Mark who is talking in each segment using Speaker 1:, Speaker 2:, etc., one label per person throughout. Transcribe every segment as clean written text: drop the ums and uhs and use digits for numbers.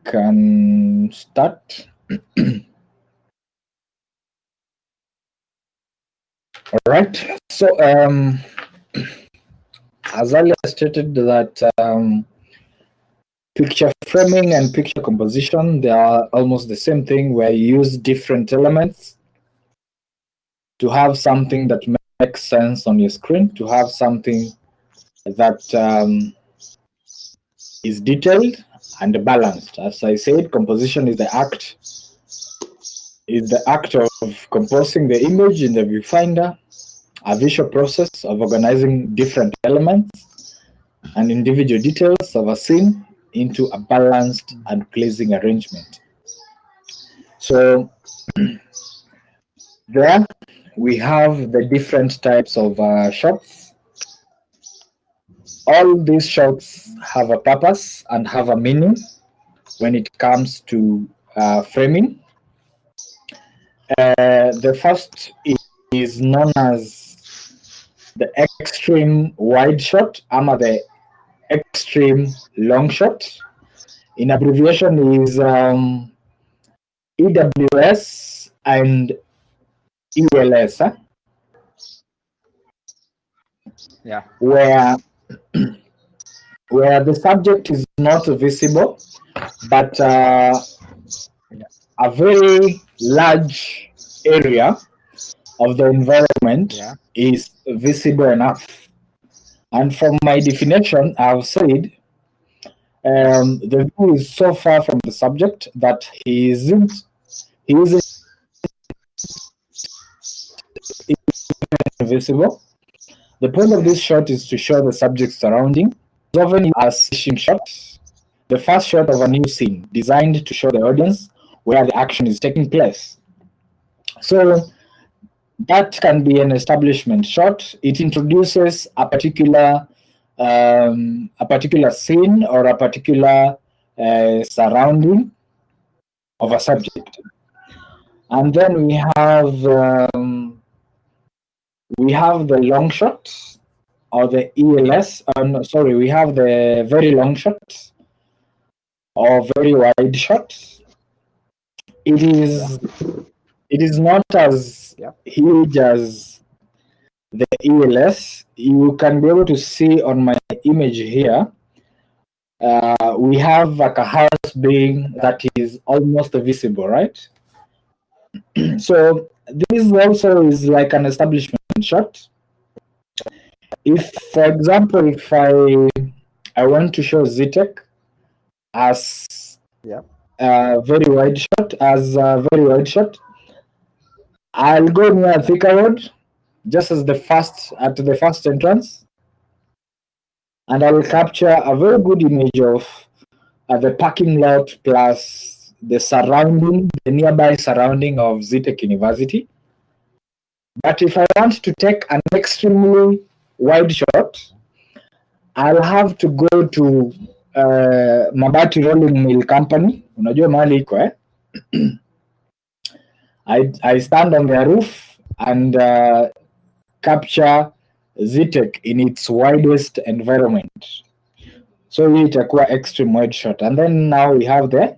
Speaker 1: can start. All right. So as earlier stated that picture framing and picture composition, they are almost the same thing, where you use different elements to have something that makes sense on your screen, to have something that is detailed and balanced. As I said, composition is the act of composing the image in the viewfinder, a visual process of organizing different elements and individual details of a scene into a balanced and pleasing arrangement. So there we have the different types of shots. All these shots have a purpose and have a meaning when it comes to framing. The first is known as the extreme wide shot, ama the extreme long shot. In abbreviation is EWS and ELS.
Speaker 2: Yeah.
Speaker 1: Where the subject is not visible, but a very large area of the environment is visible enough. And from my definition, I've said the view is so far from the subject that he isn't visible. The point of this shot is to show the subject's surrounding. It's often a scene shot, the first shot of a new scene, designed to show the audience where the action is taking place. So that can be an establishment shot. It introduces a particular scene or a particular surrounding of a subject. And then we have the long shot, or the ELS. We have the very long shot or very wide shot. It is not as huge as the ELS. You can be able to see on my image here. We have like a house being that is almost visible, right? So this also is like an establishment shot. If, for example, if I want to show ZTech as a very wide shot, I'll go near Thika Road, just as the first entrance, and I will capture a very good image of the parking lot plus the nearby surrounding of ZTech University. But if I want to take an extremely wide shot, I'll have to go to Mabati Rolling Mill Company. Unajua mahali iko, eh? I stand on their roof and capture ZTech in its widest environment. So it itakuwa extreme wide shot. And then now we have the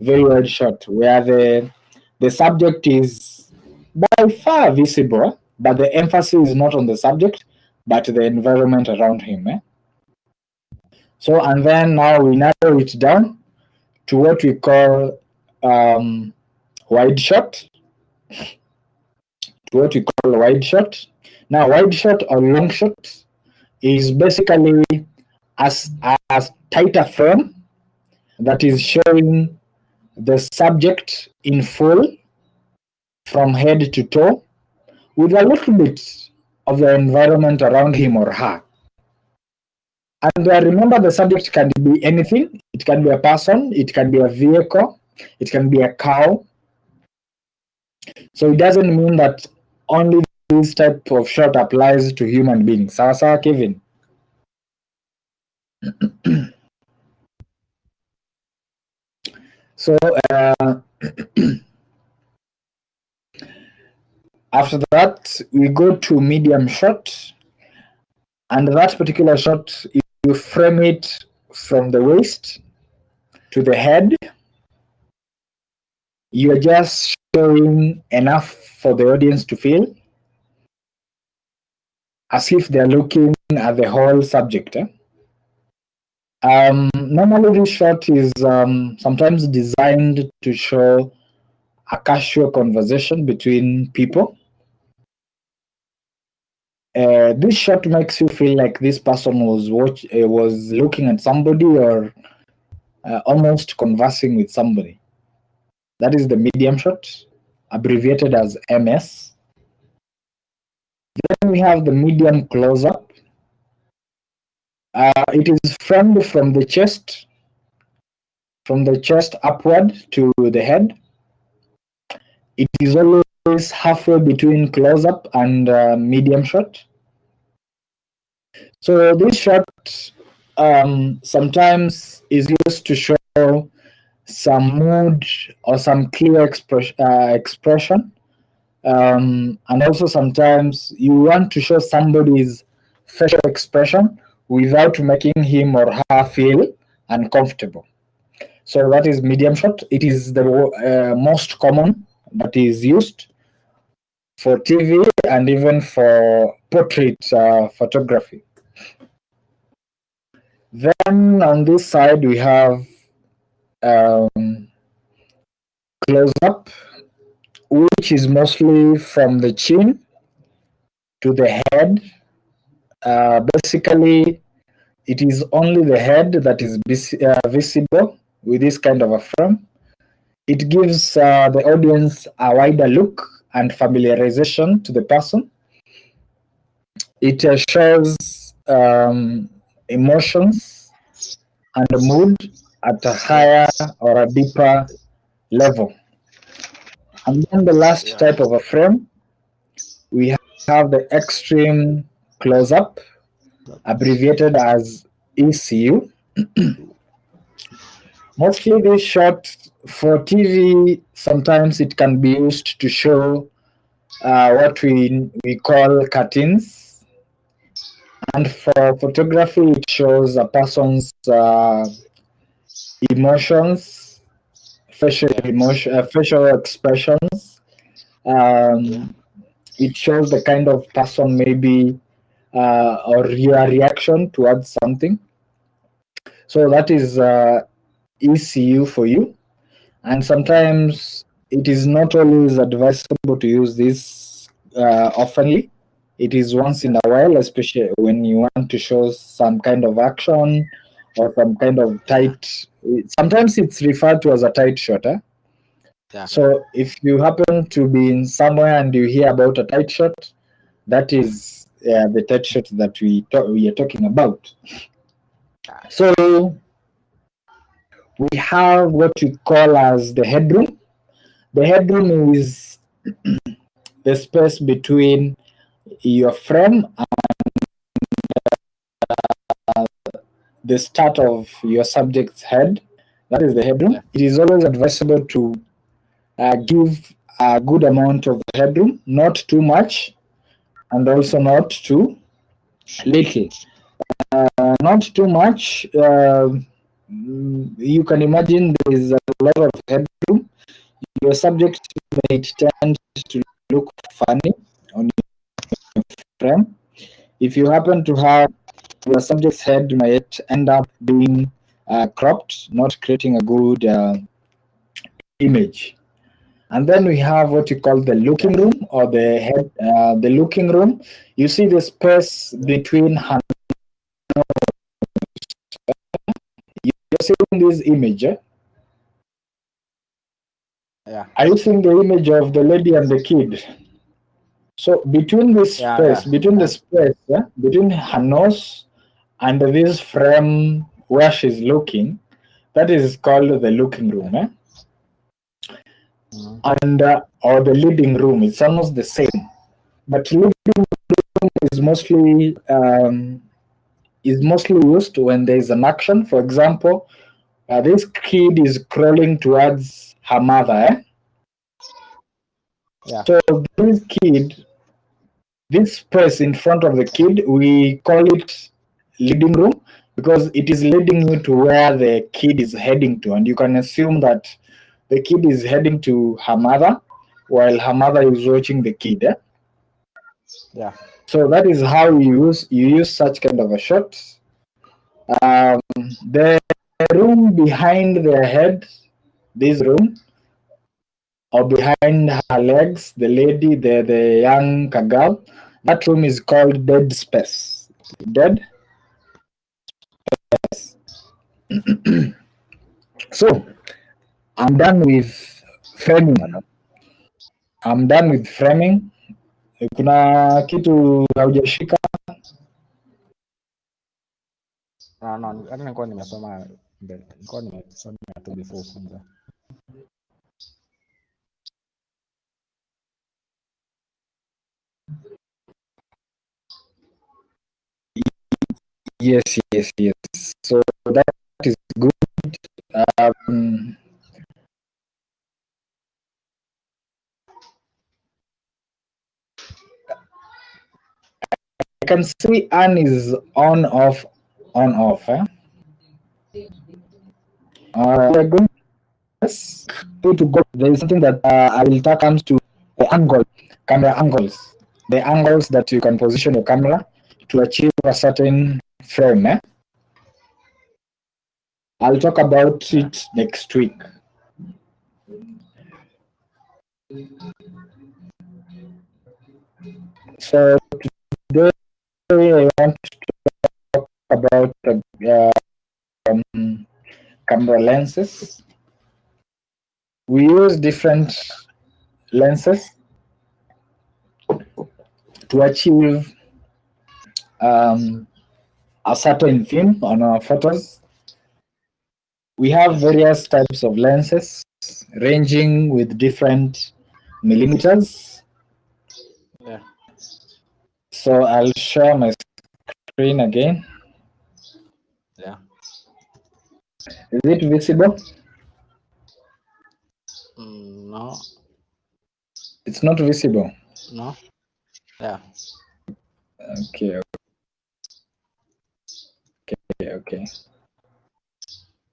Speaker 1: very wide shot, where the subject is by far visible, but the emphasis is not on the subject, but the environment around him. So, and then now we narrow it down to what we call wide shot. Now, wide shot or long shot is basically a tighter frame that is showing the subject in full from head to toe, with a little bit of the environment around him or her. And remember, the subject can be anything. It can be a person, it can be a vehicle, it can be a cow. So it doesn't mean that only this type of shot applies to human beings. Sawa, Kevin? So after that, we go to medium shot, and that particular shot, you frame it from the waist, to the head. You are just showing enough for the audience to feel as if they're looking at the whole subject. Normally, this shot is sometimes designed to show a casual conversation between people. This shot makes you feel like this person was looking at somebody or almost conversing with somebody. That is the medium shot, abbreviated as MS. Then we have the medium close-up. It is framed from the chest upward to the head. It is always halfway between close-up and medium shot. So this shot sometimes is used to show some mood or some clear expression. And also sometimes you want to show somebody's facial expression without making him or her feel uncomfortable. So that is medium shot. It is the most common that is used for TV and even for portrait photography. Then on this side we have close-up, which is mostly from the chin to the head. Basically, it is only the head that is visible with this kind of a frame. It gives the audience a wider look and familiarization to the person. It shows emotions and mood at a higher or a deeper level. And then the last type of a frame, we have the extreme close-up, abbreviated as ECU. Mostly this shot for TV, sometimes it can be used to show what we call curtains. And for photography, it shows a person's emotions, facial expressions. It shows the kind of person maybe or your reaction towards something. So that is ECU for you. And sometimes it is not always advisable to use this oftenly. It is once in a while, especially when you want to show some kind of action or some kind of tight. Sometimes it's referred to as a tight shot. So if you happen to be in somewhere and you hear about a tight shot, that is the tight shot that we are talking about. So we have what we call as the headroom. The headroom is the space between your frame and the start of your subject's head. That is the headroom. It is always advisable to give a good amount of headroom, not too much, and also not too little. Not too much. You can imagine there is a lot of headroom. Your subject may tend to look funny on your frame. If you happen to have your subject's head, might end up being cropped, not creating a good image. And then we have what you call the looking room or the looking room. You see the space between hands. You're seeing this image. Are you seeing the image of the lady and the kid? So between this space, between her nose and this frame where she's looking, that is called the looking room. And or the leading room, it's almost the same. But leading room is mostly used when there is an action. For example, this kid is crawling towards her mother. So this space in front of the kid, we call it leading room. because it is leading you to where the kid is heading to, and you can assume that the kid is heading to her mother while her mother is watching the kid.
Speaker 2: Yeah.
Speaker 1: So that is how you use such kind of a shot. The room behind their head, this room, or behind her legs, the lady, the young girl, that room is called dead space. Dead space. So I'm done with framing. I'm done with framing. Kuna kitu haujashika?
Speaker 2: No, nilikuwa nimesoma mbele. Nilikuwa nimesoma tu before funza.
Speaker 1: Yes. So that is good. I can see Anne is on off. Eh? We're going to go. There is something that I will talk comes to camera angles, the angles that you can position your camera to achieve a certain frame. I'll talk about it next week. So today I want to talk about camera lenses. We use different lenses to achieve a certain theme on our photos. We have various types of lenses ranging with different millimeters.
Speaker 2: Yeah.
Speaker 1: So I'll share my screen again.
Speaker 2: Yeah.
Speaker 1: Is it visible?
Speaker 2: No.
Speaker 1: It's not visible.
Speaker 2: No. Yeah.
Speaker 1: Okay.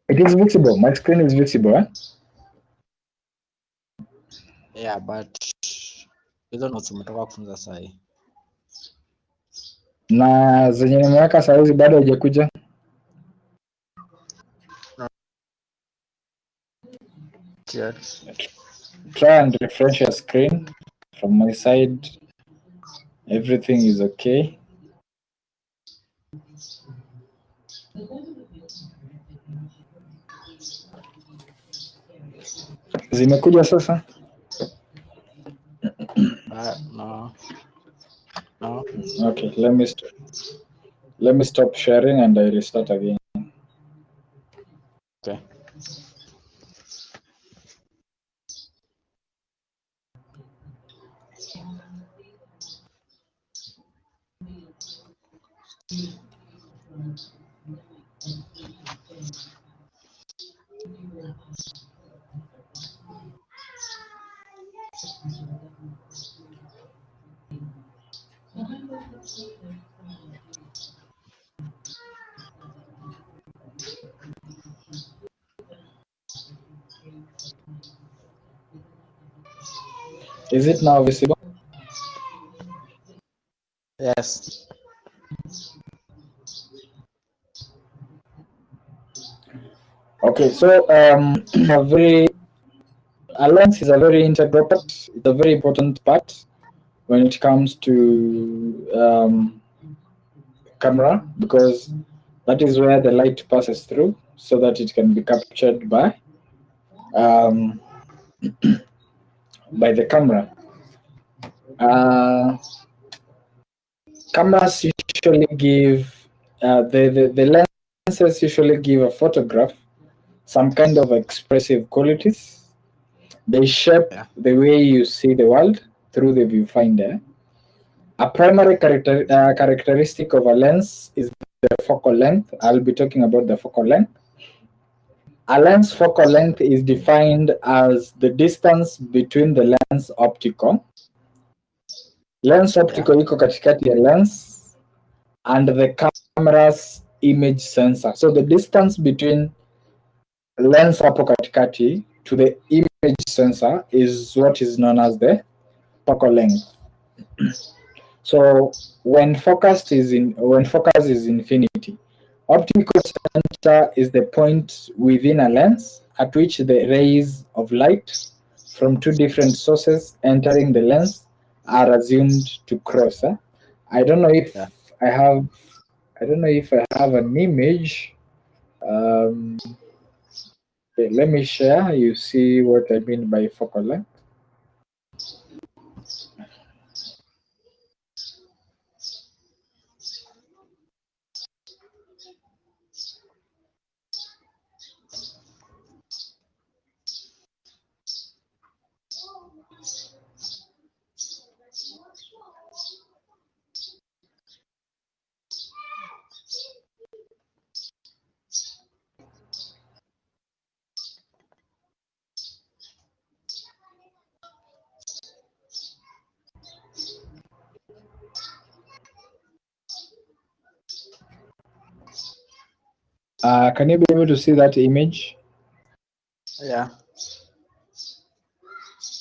Speaker 1: It is visible. My screen is visible. Eh?
Speaker 2: Yeah, but hizo notes umetoka kufunza sahi.
Speaker 1: Na zenye nimeweka saa hizi bado haijakuja.
Speaker 2: Yes.
Speaker 1: Try and refresh your screen. From my side, everything is okay. Zimekuja sasa?
Speaker 2: No.
Speaker 1: Okay, let me stop sharing and I restart again.
Speaker 2: Okay.
Speaker 1: Is it now visible?
Speaker 2: Yes.
Speaker 1: Okay, so a lens is a very integral part. It's a very important part when it comes to camera, because that is where the light passes through so that it can be captured by the camera. Cameras usually give the lenses usually give a photograph some kind of expressive qualities. They shape the way you see the world through the viewfinder. A primary characteristic of a lens is the focal length. I'll be talking about the focal length. A lens focal length is defined as the distance between the lens optical. Lens optical iko katikati ya lens and the camera's image sensor. So the distance between lens hapo katikati to the image sensor is what is known as the focal length. So when focus is infinity, optical center is the point within a lens at which the rays of light from two different sources entering the lens are assumed to cross. I don't know if I have an image. Okay, let me share. You see what I mean by focal length. Can you be able to see that image?
Speaker 2: Yeah.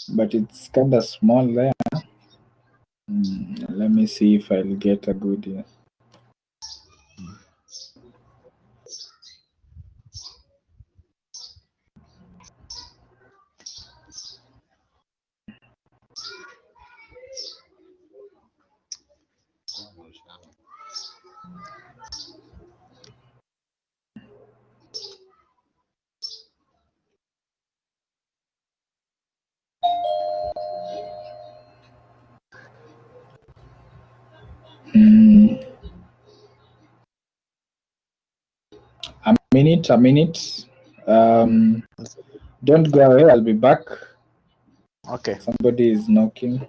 Speaker 1: But it's kind of small there. Let me see if I'll get a good. A minute. Don't go away. I'll be back.
Speaker 2: Okay.
Speaker 1: Somebody is knocking.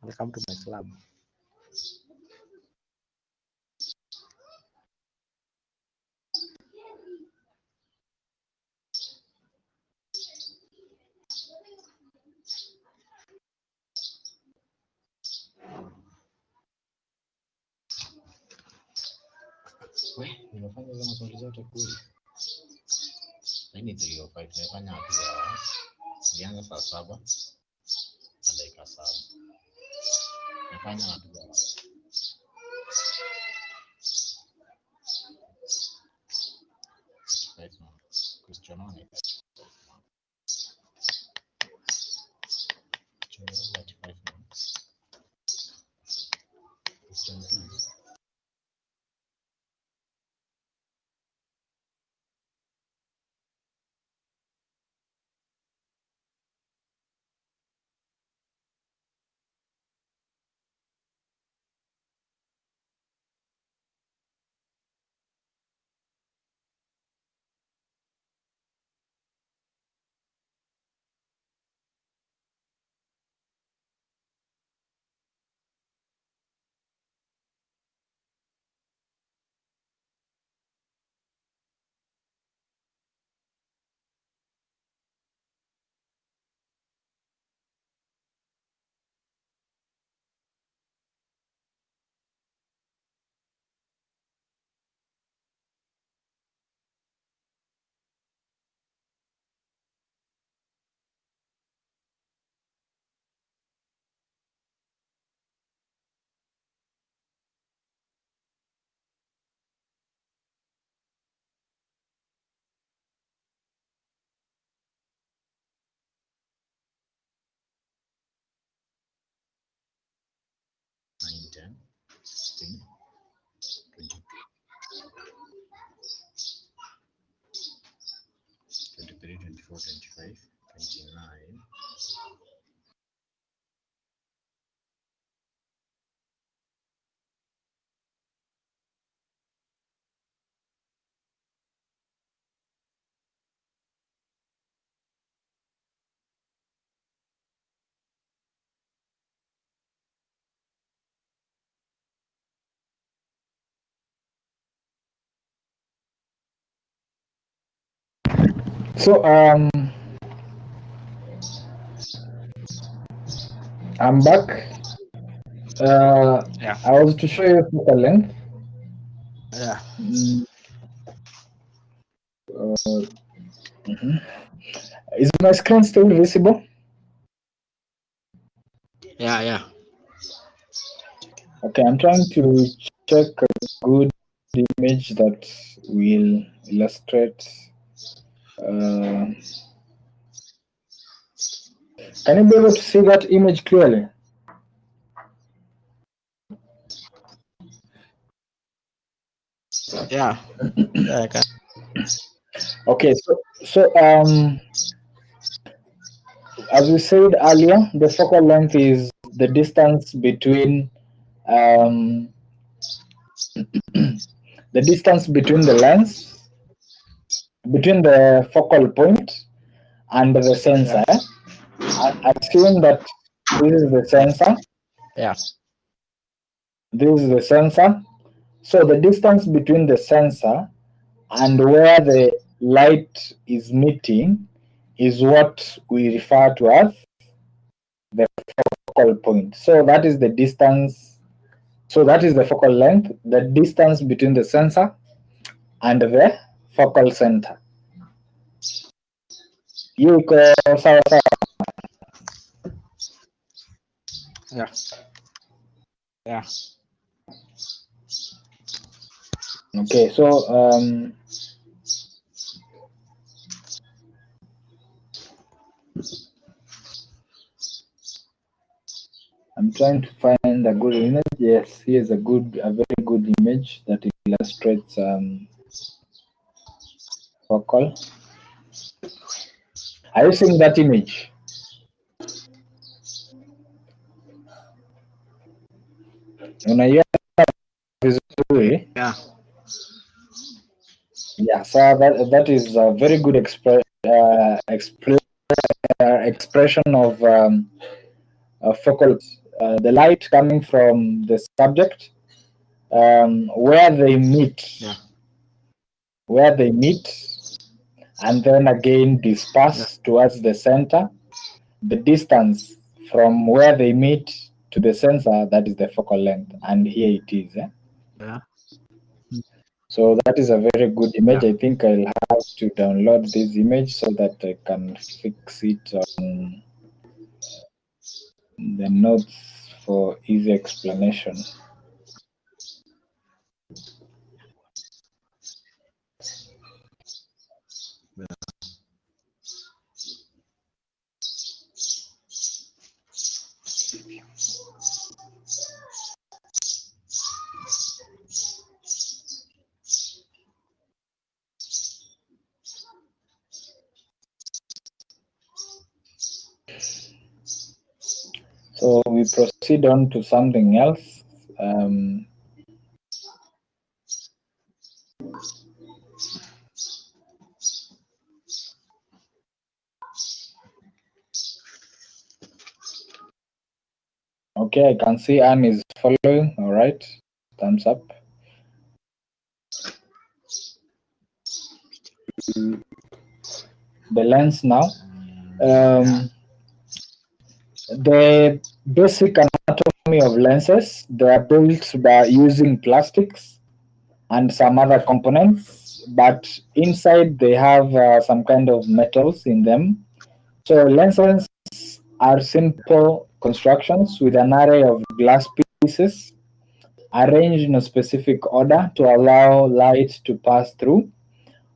Speaker 2: Welcome to my club. Nimefanya hizo maswali zote kweli. Lakini tuliofa tumefanya hatua. Nilianza saa 7 na dakika 7. Nimefanya hatua. Question on it. 35 minutes. Question 2. Nine, 10, 16, 23, 24, 25, 29.
Speaker 1: So I'm back.
Speaker 2: Yeah.
Speaker 1: I was to show you focal length.
Speaker 2: Yeah.
Speaker 1: Is my screen still visible?
Speaker 2: Yeah. Yeah.
Speaker 1: Okay, I'm trying to check a good image that will illustrate. Can you be able to see that image clearly?
Speaker 2: Yeah. Yeah. I can.
Speaker 1: Okay, so as we said earlier, the focal length is the distance between the lens, between the focal point and the sensor.
Speaker 2: Yeah.
Speaker 1: I assume that this is the sensor.
Speaker 2: Yeah.
Speaker 1: This is the sensor. So the distance between the sensor and where the light is meeting is what we refer to as the focal point. So that is the distance. So that is the focal length, the distance between the sensor and the focal center. Sawa sawa.
Speaker 2: Yeah. Yeah.
Speaker 1: Okay, so I'm trying to find a good image. Yes, here's a very good image that illustrates focal. Are you seeing that image? Unaiona vizuri?
Speaker 2: Yeah.
Speaker 1: Yeah, so that is a very good expression of focal. The light coming from the subject, where they meet,
Speaker 2: Yeah.
Speaker 1: and then again disperse towards the center. The distance from where they meet to the sensor, that is the focal length, and here it is.
Speaker 2: Yeah.
Speaker 1: So that is a very good image.
Speaker 2: Yeah.
Speaker 1: I think I'll have to download this image so that I can fix it on the notes for easy explanation. So we proceed on to something else. Okay, I can see Anne is following. All right, thumbs up. The lens now. The basic anatomy of lenses, they are built by using plastics and some other components, but inside they have some kind of metals in them. So lenses are simple constructions with an array of glass pieces arranged in a specific order to allow light to pass through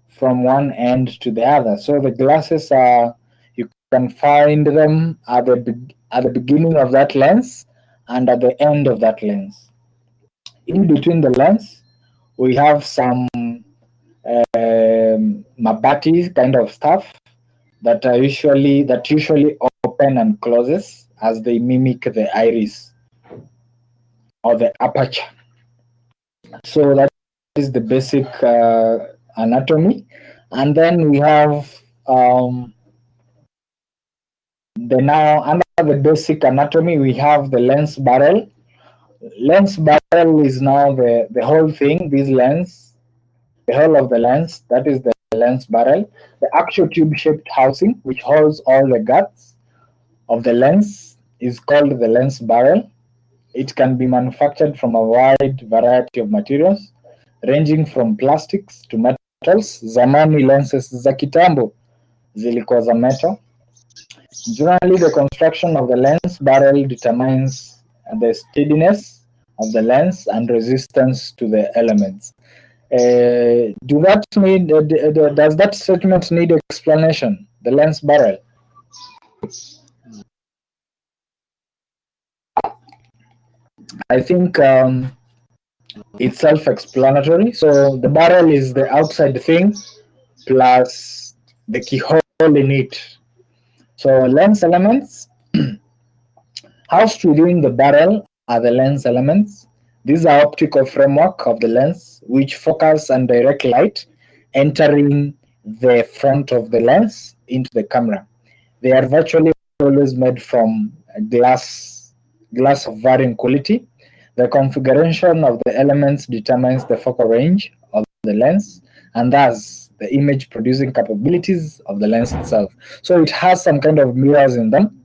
Speaker 1: from one end to the other. So the glasses are, you can find them at the beginning of that lens and at the end of that lens. In between the lens, we have some mabati kind of stuff that usually open and closes as they mimic the iris or the aperture. So that is the basic anatomy, and then we have now under the basic anatomy we have the lens barrel. Lens barrel is now the whole thing. This lens, the whole of the lens, that is the lens barrel. The actual tube-shaped housing, which holds all the guts of the lens, is called the lens barrel. It can be manufactured from a wide variety of materials, ranging from plastics to metals. Zamani lenses za kitambo zilikuwa za metal. Generally, the construction of the lens barrel determines the steadiness of the lens and resistance to the elements. Does that statement need explanation? The lens barrel. I think it's self-explanatory. So the barrel is the outside thing plus the keyhole in it. So lens elements housed within the barrel are the lens elements. These are optical framework of the lens which focus and direct light entering the front of the lens into the camera. They are virtually always made from glass of varying quality. The configuration of the elements determines the focal range of the lens and thus the image producing capabilities of the lens itself. So it has some kind of mirrors in them,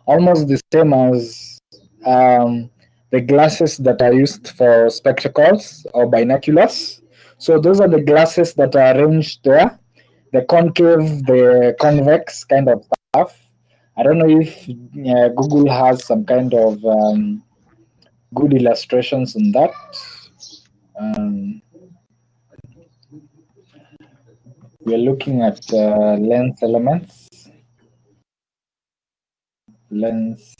Speaker 1: almost the same as the glasses that are used for spectacles or binoculars. So those are the glasses that are arranged there, the concave, the convex kind of stuff. I don't know if Google has some kind of good illustrations on that. We are looking at lens elements. Lens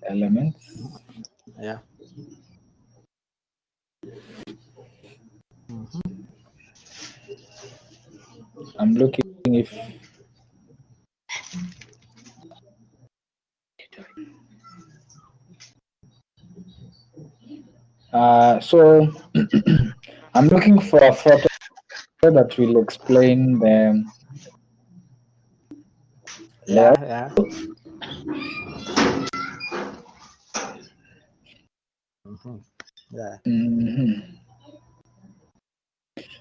Speaker 1: elements.
Speaker 2: Yeah.
Speaker 1: I'm looking if so I'm looking for a photo that will explain the layout.
Speaker 2: Yeah. Yeah.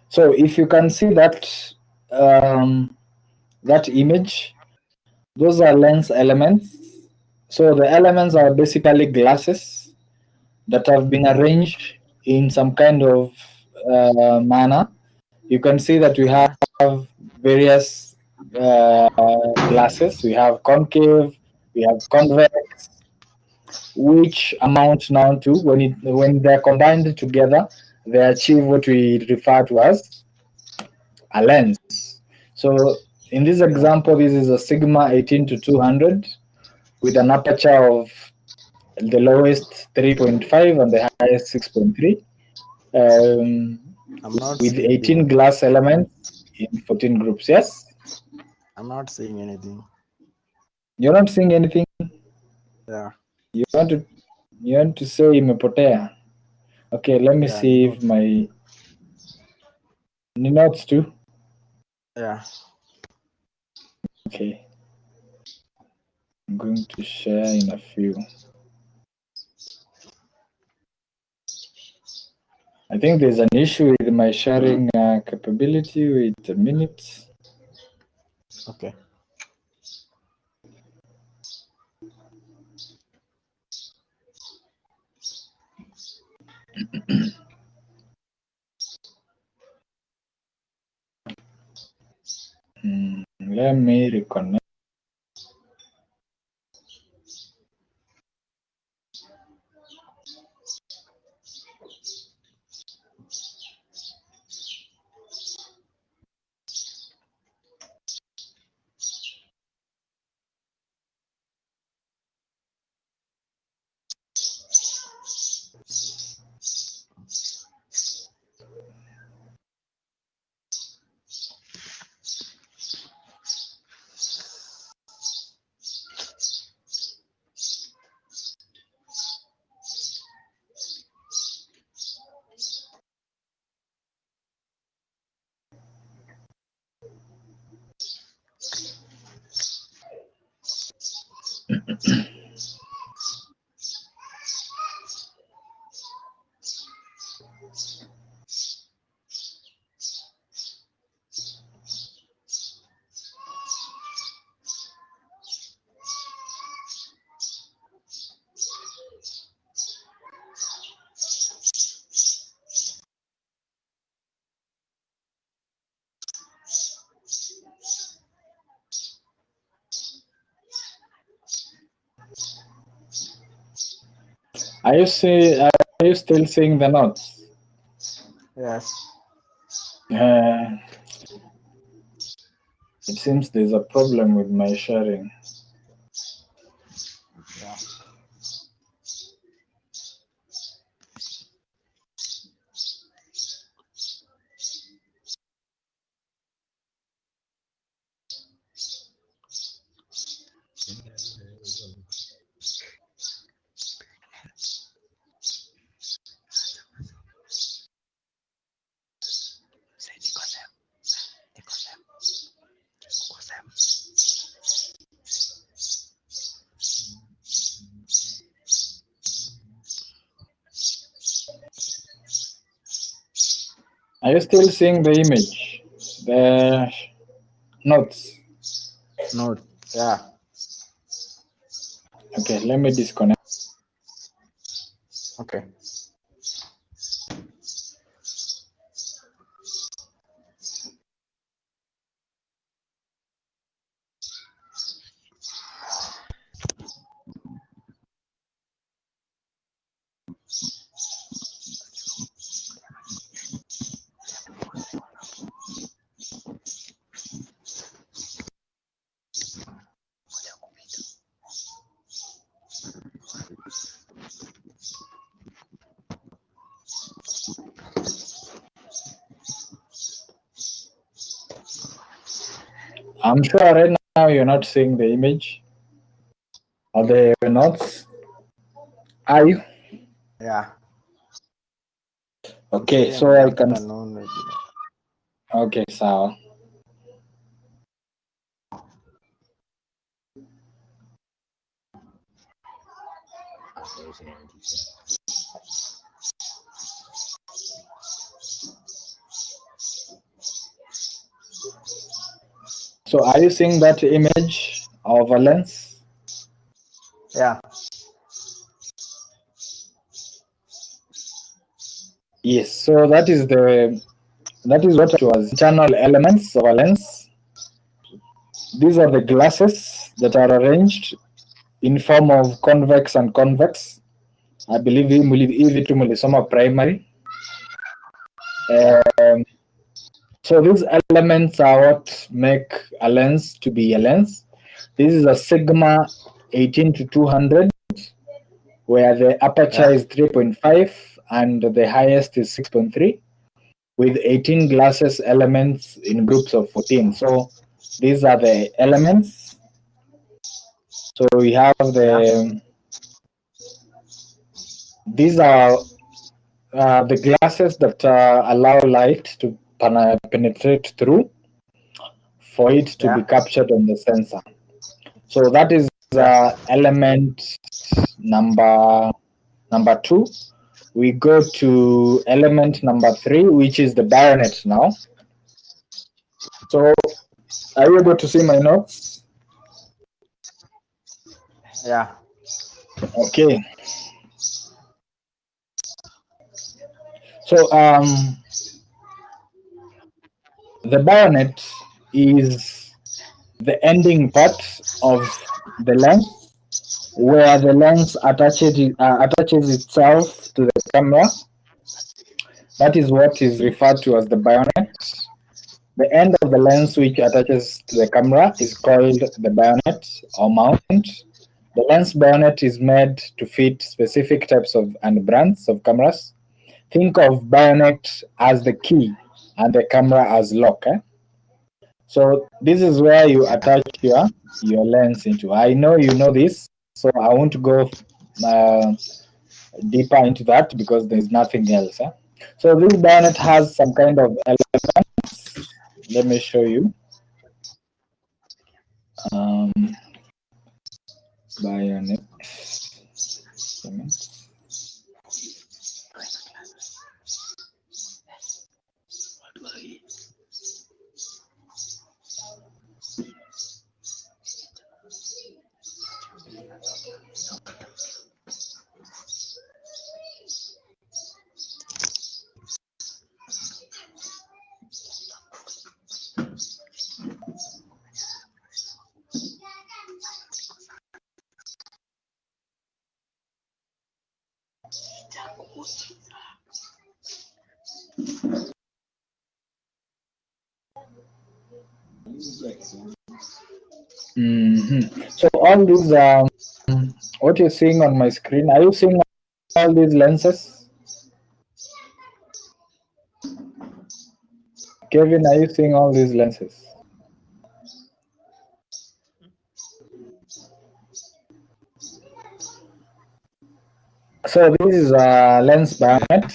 Speaker 1: So if you can see that that image, those are lens elements. So the elements are basically glasses that have been arranged in some kind of manner. You can see that we have various glasses. We have concave, we have convex, which amount now to when they're combined together, they achieve what we refer to as a lens. So in this example, this is a Sigma 18 to 200 with an aperture of the lowest 3.5 and the highest 6.3,
Speaker 2: I'm not
Speaker 1: with
Speaker 2: seeing
Speaker 1: 18
Speaker 2: anything.
Speaker 1: glass elements in 14 groups. Yes?
Speaker 2: I'm not seeing anything.
Speaker 1: You're not seeing anything?
Speaker 2: Yeah.
Speaker 1: You want to say imepotea? Okay, let me see if my notes too.
Speaker 2: Yeah.
Speaker 1: Okay. I'm going to share in a few. I think there's an issue with my sharing capability. Wait a minute.
Speaker 2: Okay.
Speaker 1: Let me reconnect. Are you still seeing the notes?
Speaker 2: Yes.
Speaker 1: It seems there's a problem with my sharing.
Speaker 2: Yeah.
Speaker 1: Are you still seeing the image? The notes?
Speaker 2: Note. Yeah.
Speaker 1: Okay, let me disconnect.
Speaker 2: Okay.
Speaker 1: I'm sure right now you're not seeing the image or the notes. Are you?
Speaker 2: Yeah.
Speaker 1: Okay,
Speaker 2: Yeah,
Speaker 1: so I can.
Speaker 2: afternoon, maybe.
Speaker 1: Okay, so are you seeing that image of a lens?
Speaker 2: Yeah.
Speaker 1: Yes. So that is what was internal elements of a lens. These are the glasses that are arranged in form of convex and convex. I believe hivi tu mulisoma primary. So these elements are what make a lens to be a lens. This is a sigma 18 to 200, where the aperture is 3.5 and the highest is 6.3, with 18 glasses elements in groups of 14. So these are the elements. So we have these are the glasses that allow light to penetrate through for it to be captured on the sensor. So that is element number 2. We go to element number 3, which is the bayonet now. So are you able to see my notes?
Speaker 2: Yeah.
Speaker 1: Okay. So the bayonet is the ending part of the lens, where the lens attaches itself to the camera. That is what is referred to as the bayonet. The end of the lens which attaches to the camera is called the bayonet or mount. The lens bayonet is made to fit specific types of and brands of cameras. Think of bayonet as the key and the camera as lock. So this is where you attach your lens into. I know you know this, so I won't go deeper into that because there's nothing else. So this bayonet has some kind of elements. Let me show you. Bayonet. So all these, what you're seeing on my screen, are you seeing all these lenses? Kevin, are you seeing all these lenses? So this is a lens bayonet,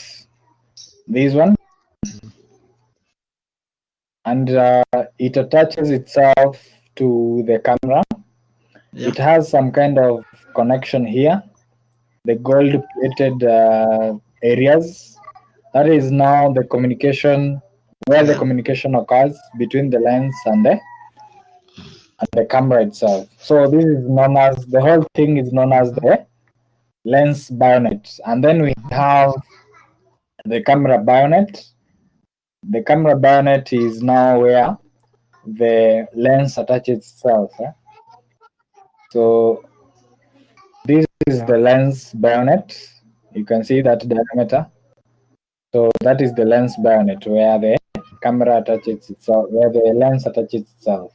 Speaker 1: this one, and it attaches itself to the camera.
Speaker 2: Yeah.
Speaker 1: It has some kind of connection here, the gold plated areas. That is now the communication, where the communication occurs between the lens and the camera itself. So this is known as, the whole thing is known as the lens bayonet. And then we have the camera bayonet. The camera bayonet is now where the lens attaches itself. So this is the lens bayonet. You can see that diameter. So that is the lens bayonet, where the camera attaches itself, where the lens attaches itself.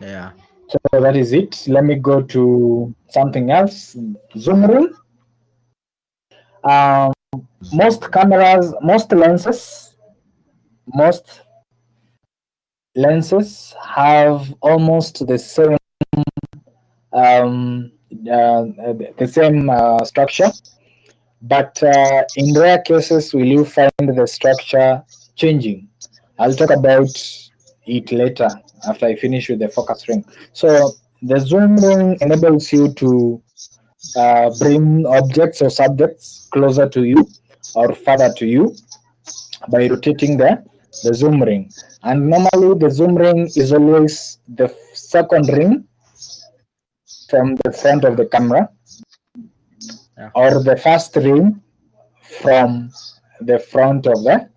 Speaker 2: Yeah.
Speaker 1: So that is it. Let me go to something else. Zoom ring. Most cameras, most lenses have almost the same structure, but in rare cases will you find the structure changing. I'll talk about it later after I finish with the focus ring. So the zoom ring enables you to bring objects or subjects closer to you or further to you by rotating the zoom ring. And normally the zoom ring is always the second ring from the front of the camera, or the first ring from the front of the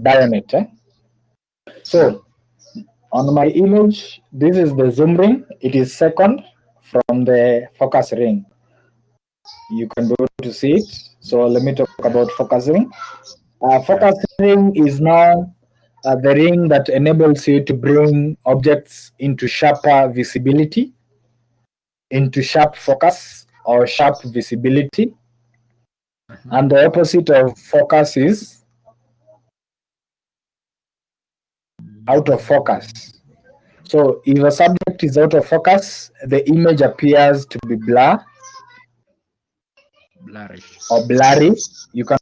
Speaker 1: bayonet. So on my image, this is the zoom ring. It is second from the focus ring. You can be able to see it. So let me talk about focusing. Focusing is now the ring that enables you to bring objects into sharper visibility, into sharp focus or sharp visibility. And the opposite of focus is out of focus. So if a subject is out of focus, the image appears to be blurry. Or blurry. You can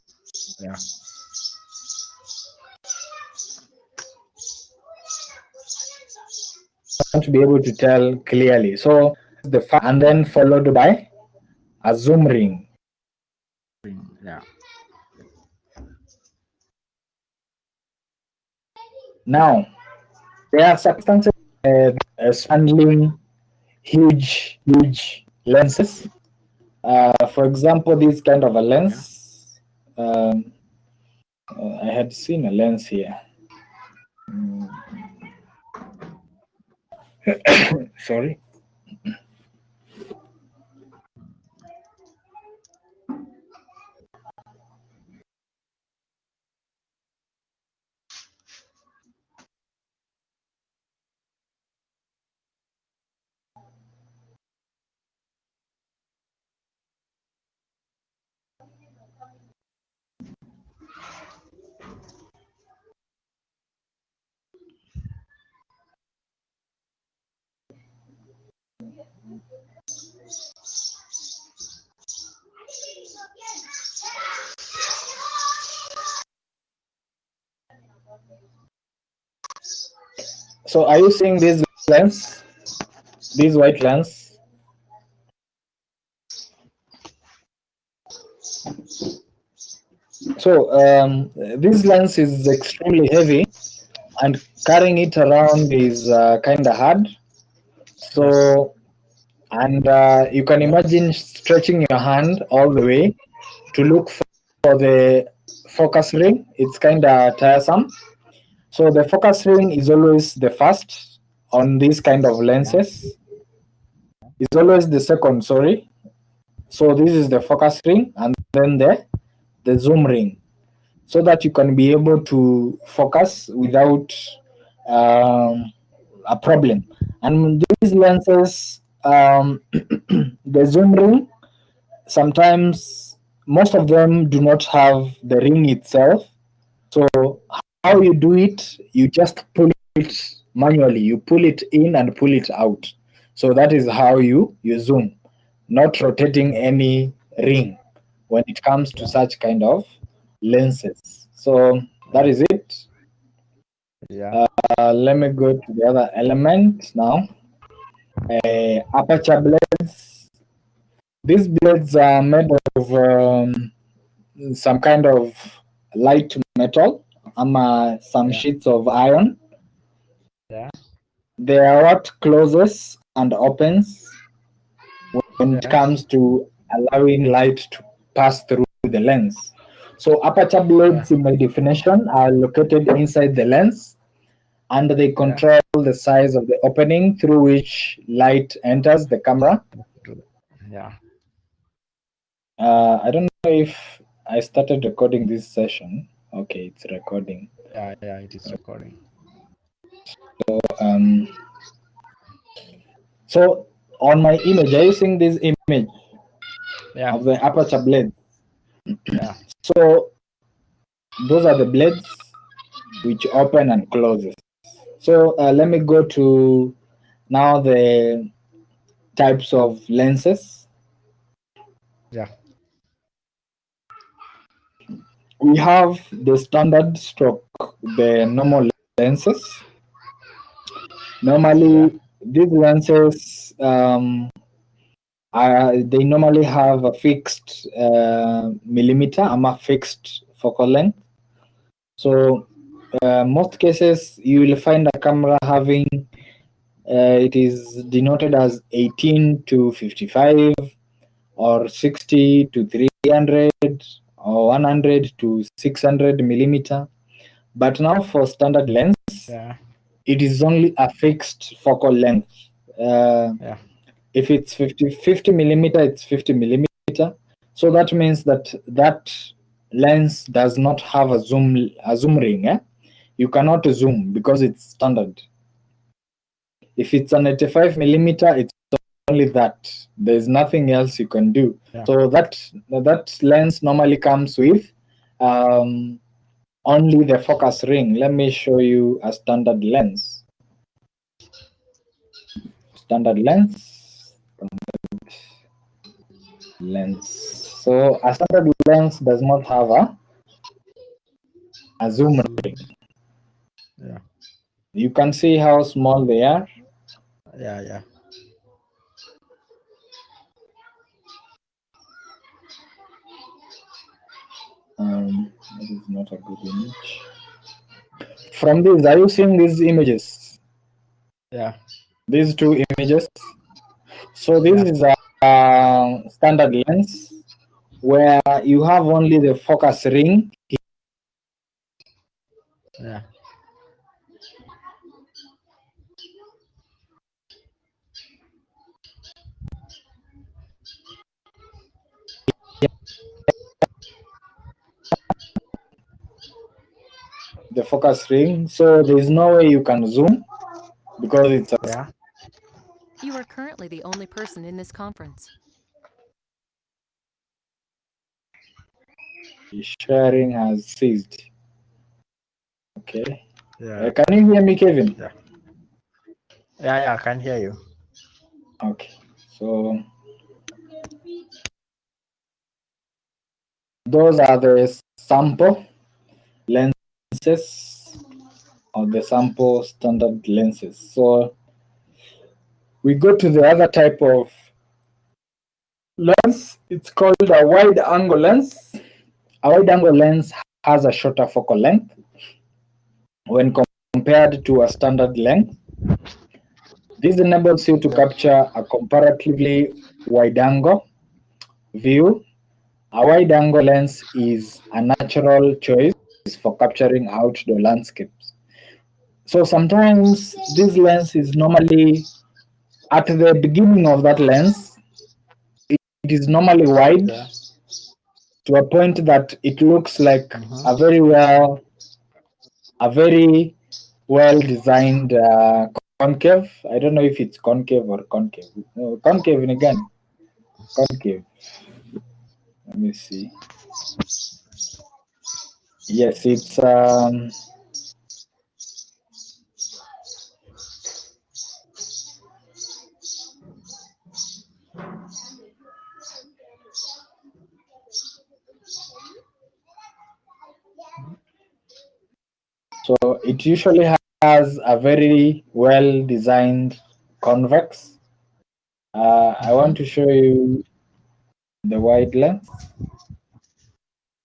Speaker 1: to be able to tell clearly. So the and then followed by a zoom ring.
Speaker 2: Yeah.
Speaker 1: Now there are circumstances handling huge lenses. For example, this kind of a lens. I had seen a lens here. Sorry. So are you seeing this lens? this white lens. So this lens is extremely heavy, and carrying it around is kind of hard. So, and you can imagine stretching your hand all the way to look for the focus ring. It's kind of tiresome. So the focus ring is always the first on these kind of lenses. It's always the second, sorry. So this is the focus ring, and then the zoom ring, so that you can be able to focus without a problem. And these lenses, the zoom ring, sometimes most of them do not have the ring itself. So how you do it, you just pull it manually. You pull it in and pull it out. So that is how you zoom, not rotating any ring when it comes to such kind of lenses. So that is it.
Speaker 2: Yeah.
Speaker 1: Let me go to the other element now. Aperture blades. These blades are made of some kind of light metal, some sheets of iron.
Speaker 2: Yeah.
Speaker 1: They are what closes and opens when it comes to allowing light to pass through the lens. So aperture blades, in my definition, are located inside the lens, and they control the size of the opening through which light enters the camera.
Speaker 2: Yeah.
Speaker 1: I don't know if I started recording this session. Okay, it's recording.
Speaker 2: Yeah, it is recording.
Speaker 1: So on my image, are you seeing this image of the aperture blade?
Speaker 2: Yeah.
Speaker 1: So those are the blades which open and closes. So let me go to now the types of lenses.
Speaker 2: Yeah.
Speaker 1: We have the standard stroke, the normal lenses. Normally, these lenses they normally have a fixed millimeter, a fixed focal length. So most cases you will find a camera having it is denoted as 18 to 55 or 60 to 300 or 100 to 600 millimeter. But now for standard lens, it is only a fixed focal length. If it's 50 millimeter, it's 50 millimeter. So that means that lens does not have a zoom ring. You cannot zoom because it's standard. If it's an 85 millimeter, it's only that. There's nothing else you can do. So that lens normally comes with only the focus ring. Let me show you a standard lens. Standard lens. So a standard lens does not have a zoom ring.
Speaker 2: Yeah.
Speaker 1: You can see how small they are.
Speaker 2: Yeah.
Speaker 1: That is not a good image. From this, are you seeing these images?
Speaker 2: Yeah.
Speaker 1: These two images. So this is a standard lens where you have only the focus ring.
Speaker 2: Yeah.
Speaker 1: The focus ring, so there is no way you can zoom because it's a
Speaker 3: You are currently the only person in this conference.
Speaker 1: sharing has ceased. Okay.
Speaker 2: Yeah.
Speaker 1: Can you hear me, Kevin?
Speaker 2: Yeah, I can hear you.
Speaker 1: Okay. So those are the sample lenses or the sample standard lenses. So we go to the other type of lens. It's called a wide angle lens. A wide angle lens has a shorter focal length when compared to a standard length. This enables you to capture a comparatively wide angle view. A wide angle lens is a natural choice for capturing outdoor landscapes. So sometimes this lens is normally at the beginning of that lens, it is normally wide to a point that it looks like a very well designed concave. I don't know if it's concave or concave. No, concave in again. Concave. Let me see. Yes, it's so it usually has a very well designed convex. I want to show you the wide lens,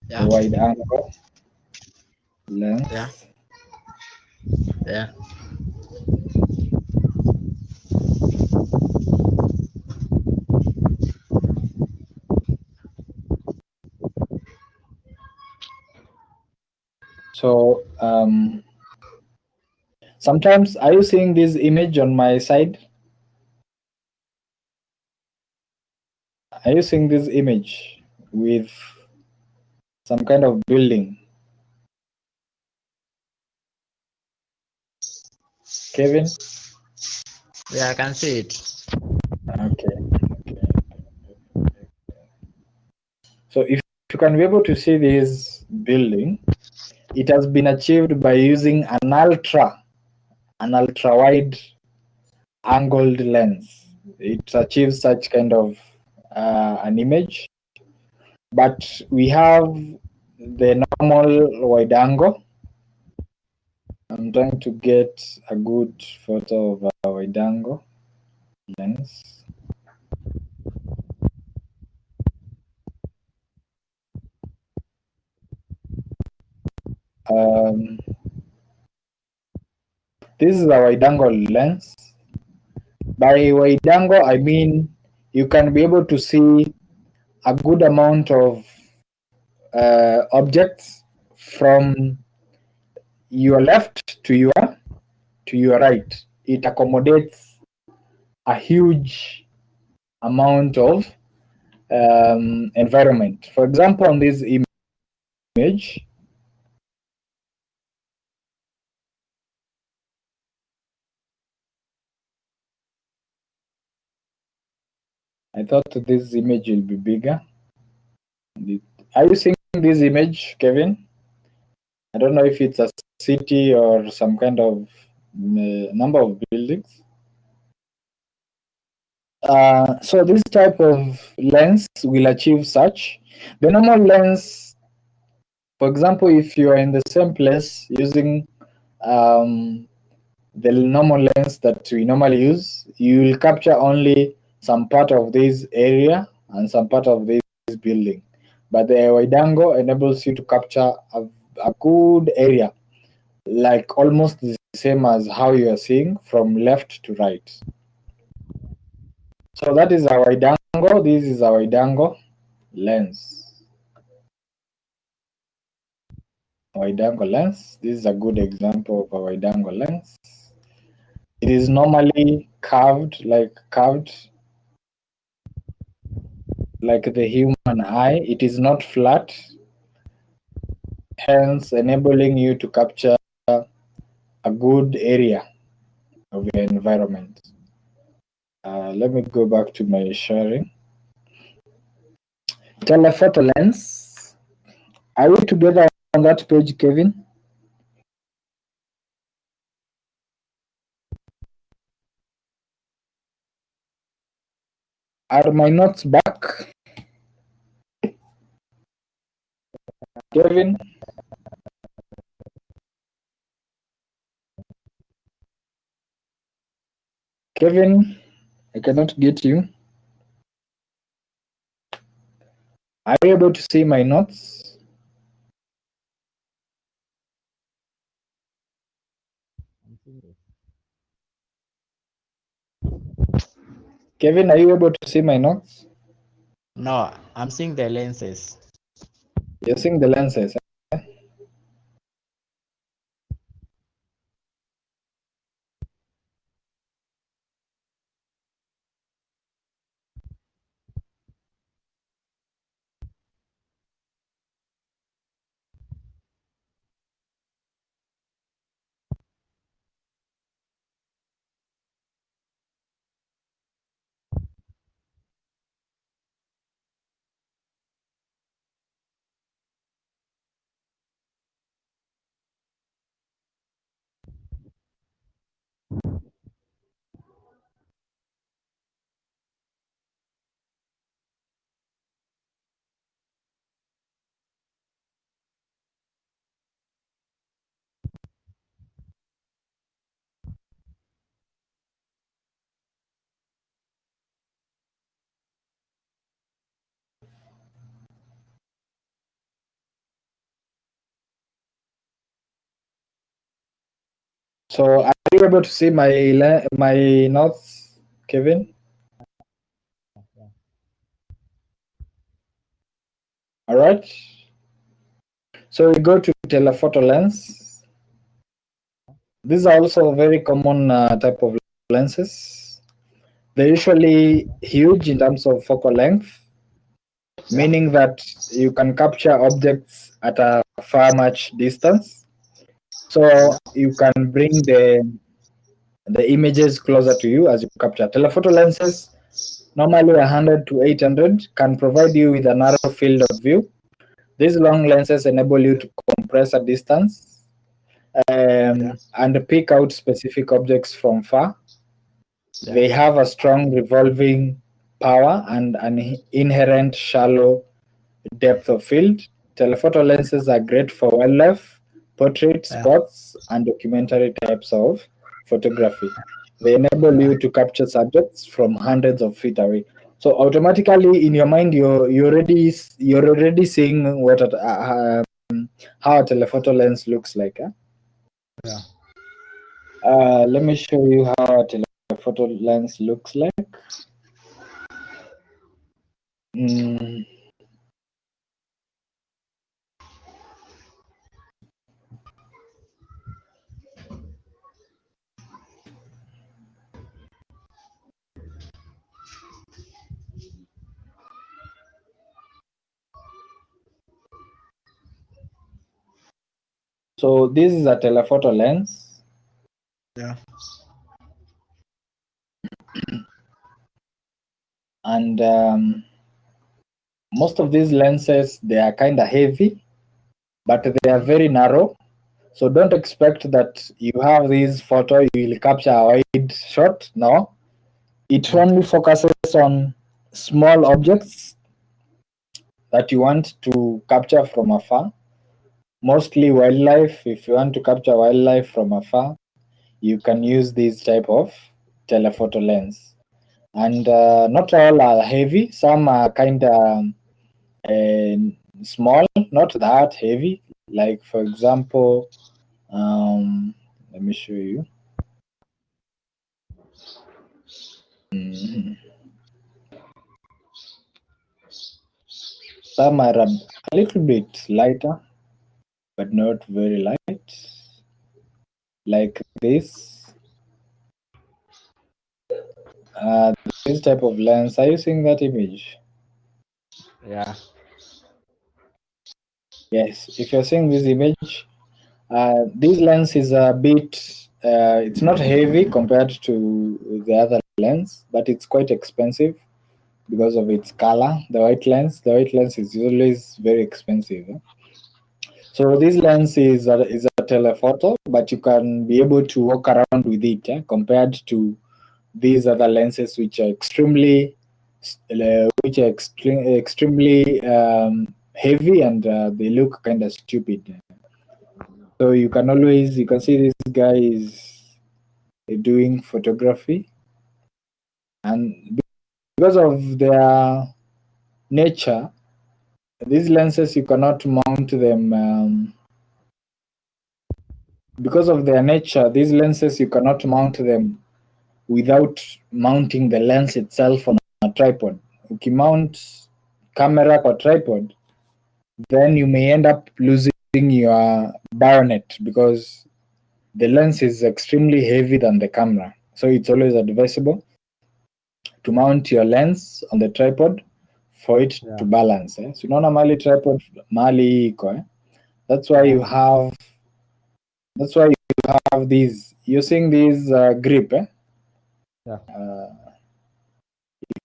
Speaker 1: the wide angle lens.
Speaker 2: Yeah.
Speaker 1: So sometimes, are you seeing this image on my side? Are you seeing this image with some kind of building? Kevin?
Speaker 2: Yeah, I can see it.
Speaker 1: Okay. So if you can be able to see this building, it has been achieved by using an ultra wide angled lens. It achieves such kind of an image, but we have the normal wide angle. I'm trying to get a good photo of a wide angle lens. This is a wide angle lens. By wide angle, I mean you can be able to see a good amount of objects from your left to your right. It accommodates a huge amount of environment. For example, on this image, I thought this image will be bigger. Are you seeing this image, Kevin? I don't know if it's a city or some kind of number of buildings. So this type of lens will achieve such. The normal lens, for example, if you are in the same place using the normal lens that we normally use, you will capture only some part of this area and some part of this building. But the wide angle enables you to capture a good area, like almost the same as how you are seeing from left to right. So that is our wide angle. This is our wide angle lens. Wide angle lens. This is a good example of a wide angle lens. It is normally curved like the human eye. It is not flat, hence enabling you to capture a good area of your environment. Let me go back to my sharing. Telephoto lens. Are we together on that page, Kevin? Are my notes back? Kevin? Kevin? I cannot get you. Are you able to see my notes?
Speaker 2: I'm seeing it.
Speaker 1: Kevin, are you able to see my notes?
Speaker 2: No, I'm seeing the lenses.
Speaker 1: You're seeing the lenses. So are you able to see my notes, Kevin?
Speaker 2: Yeah.
Speaker 1: All right. So we go to telephoto lens. These are also a very common type of lenses. They're usually huge in terms of focal length, meaning that you can capture objects at a far much distance. So you can bring the images closer to you as you capture. Telephoto lenses, normally 100 to 800, can provide you with a narrow field of view. These long lenses enable you to compress a distance and pick out specific objects from far. They have a strong revolving power and an inherent shallow depth of field. Telephoto lenses are great for wildlife, portrait, sports, and documentary types of photography. They enable you to capture subjects from hundreds of feet away. So automatically in your mind, you're already seeing how a telephoto lens looks like.
Speaker 2: Yeah.
Speaker 1: Let me show you how a telephoto lens looks like. Mm. So this is a telephoto lens.
Speaker 2: Yeah.
Speaker 1: And most of these lenses, they are kind of heavy, but they are very narrow. So don't expect that you have this photo, you will capture a wide shot. No, it only focuses on small objects that you want to capture from afar, mostly wildlife. If you want to capture wildlife from afar, you can use this type of telephoto lens. And not all are heavy, some are kind of small, not that heavy. Like for example, let me show you. Mhm. Some are a little bit lighter, but not very light. Like this. This type of lens. Are you seeing that image?
Speaker 2: Yeah.
Speaker 1: Yes. If you're seeing this image, this lens is a bit. It's not heavy compared to the other lens, but it's quite expensive because of its color. The white lens is always very expensive. So this lens is a telephoto, but you can be able to walk around with it compared to these other lenses, which are extremely heavy, and they look kind of stupid. So you can see this guy is doing photography. And because of their nature, these lenses you cannot mount them. Because of their nature, these lenses you cannot mount them without mounting the lens itself on a tripod. Ukimount camera kwa tripod, then you may end up losing your bayonet because the lens is extremely heavy than the camera. So it's always advisable to mount your lens on the tripod for it to balance. So unaona mali tripod mali iko That's why you have these. You're seeing these grip.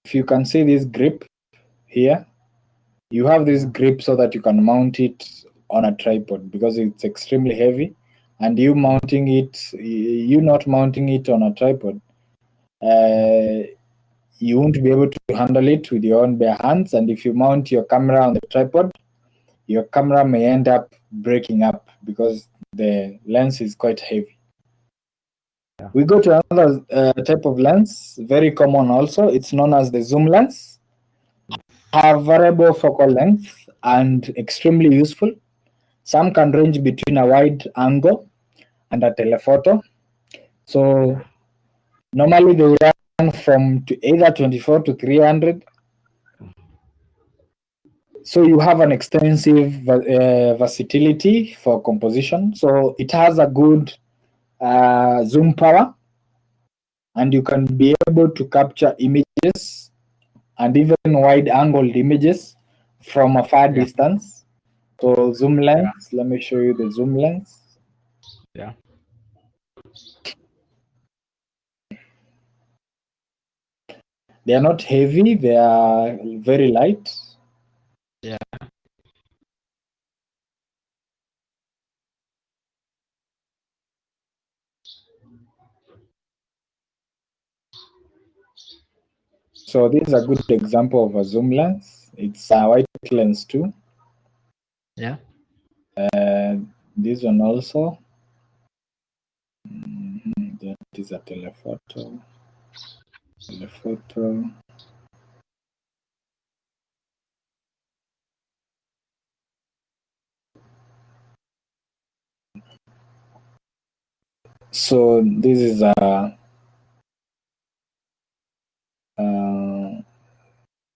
Speaker 1: If you can see this grip here, you have this grip so that you can mount it on a tripod because it's extremely heavy, and you not mounting it on a tripod, you won't be able to handle it with your own bare hands. And if you mount your camera on the tripod, your camera may end up breaking up because the lens is quite heavy. We go to another type of lens, very common also. It's known as the zoom lens. Have variable focal length and extremely useful. Some can range between a wide angle and a telephoto. So normally they run from either 24 to 300. So you have an extensive versatility for composition. So it has a good zoom power, and you can be able to capture images and even wide-angled images from a far distance. So zoom lens, let me show you the zoom lens.
Speaker 2: Yeah.
Speaker 1: They are not heavy, they are very light.
Speaker 2: Yeah.
Speaker 1: So this is a good example of a zoom lens. It's a wide lens too.
Speaker 2: Yeah.
Speaker 1: This one also. That is a telephoto. Telephoto. So this is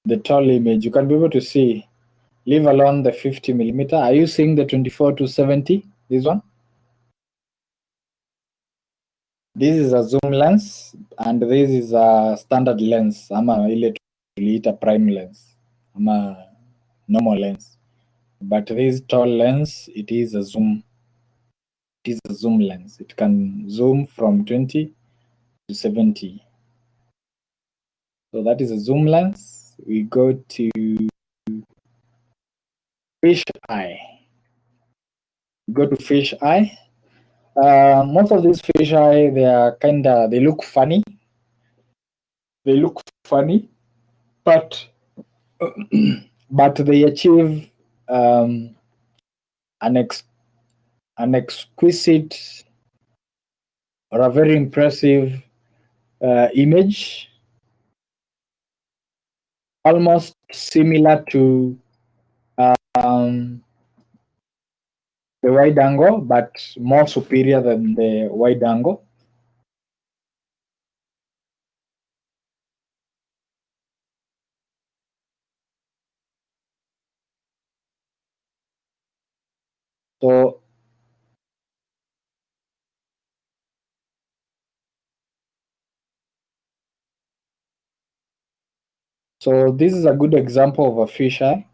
Speaker 1: the tall image. You can be able to see, leave alone the 50 millimeter. Are you seeing the 24 to 70? This one? This is a zoom lens, and this is a standard lens. Ama ile tuliita prime lens, ama normal lens. But this tall lens, it is a zoom. It is a zoom lens. It can zoom from 20 to 70. So that is a zoom lens. We go to fish eye. We go to fish eye. Most of these fish eye, they look funny. They look funny, but they achieve an exquisite or a very impressive image, almost similar to the wide angle, but more superior than the wide angle. So this is a good example of a fisheye.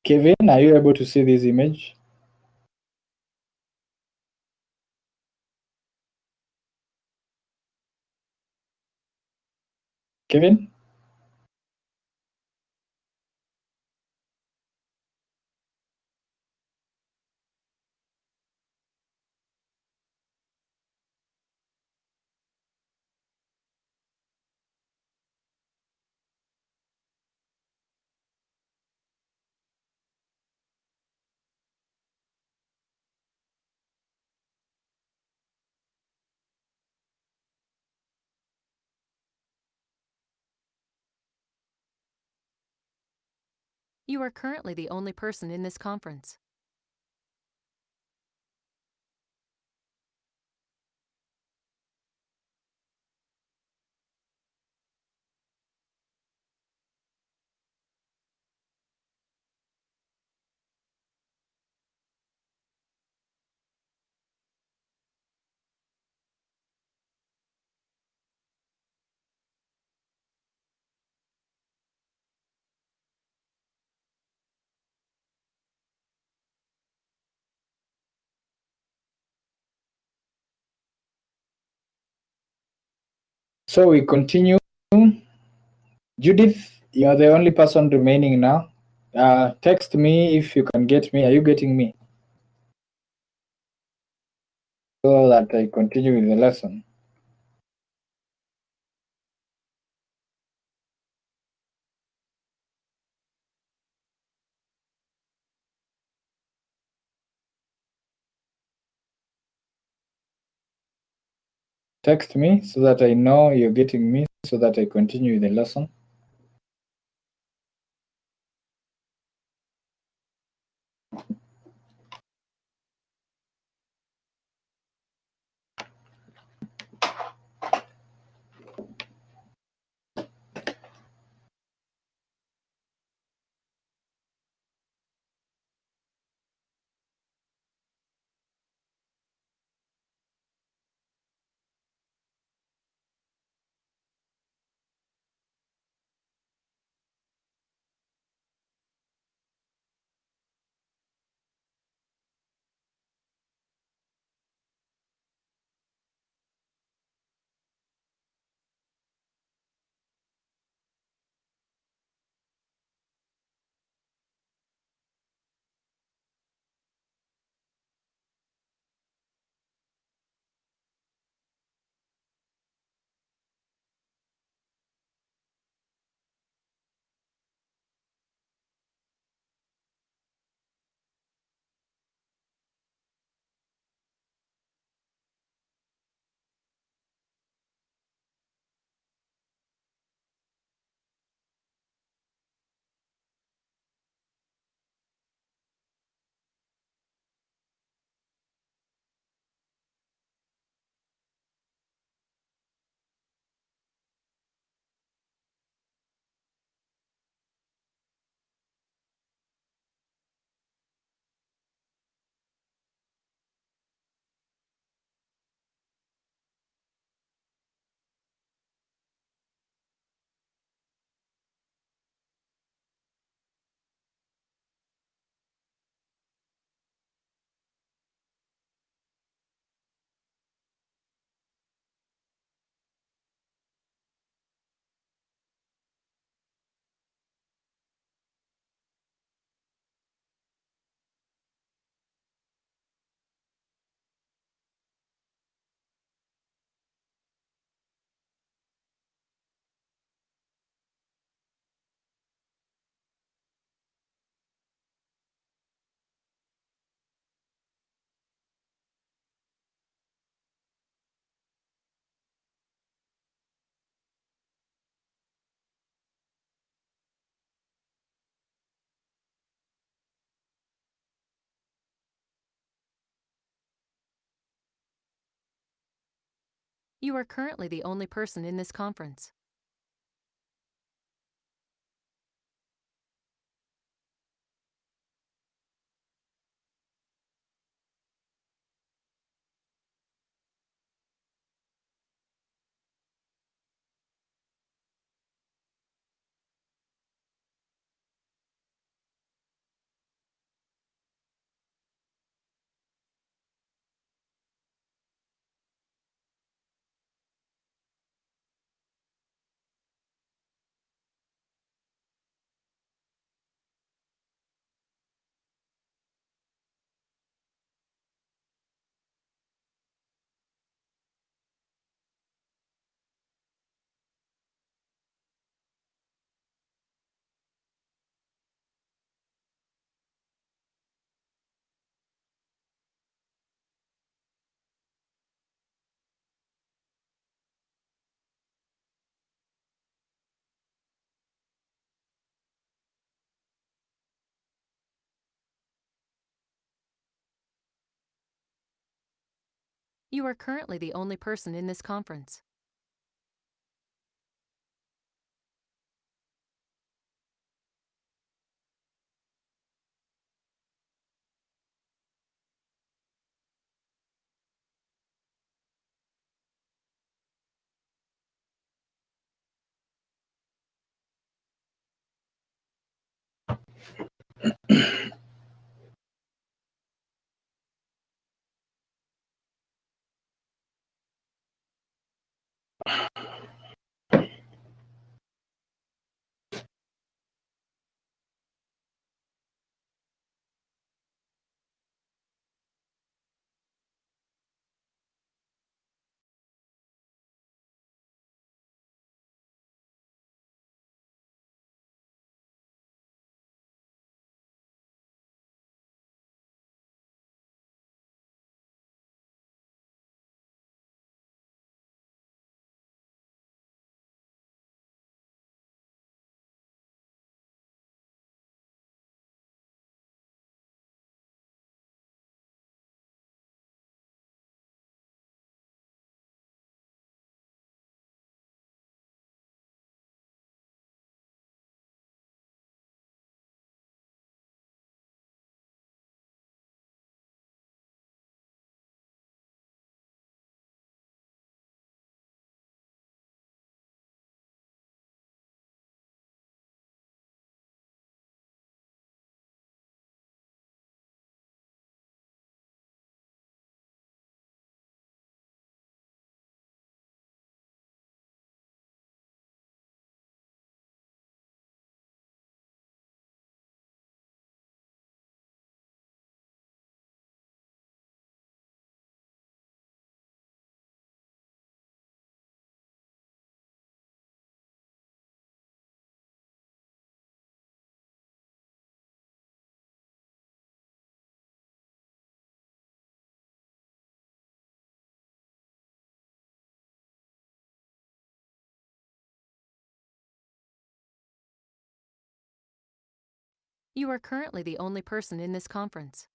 Speaker 1: Kevin, are you able to see this image? Kevin?
Speaker 3: You are currently the only person in this conference.
Speaker 1: So we continue. Judith, you're the only person remaining now. Text me if you can get me. Are you getting me? So that I continue with the lesson. Text me so that I know you're getting me, so that I continue with the lesson.
Speaker 3: You are currently the only person in this conference. You are currently the only person in this conference. You are currently the only person in this conference.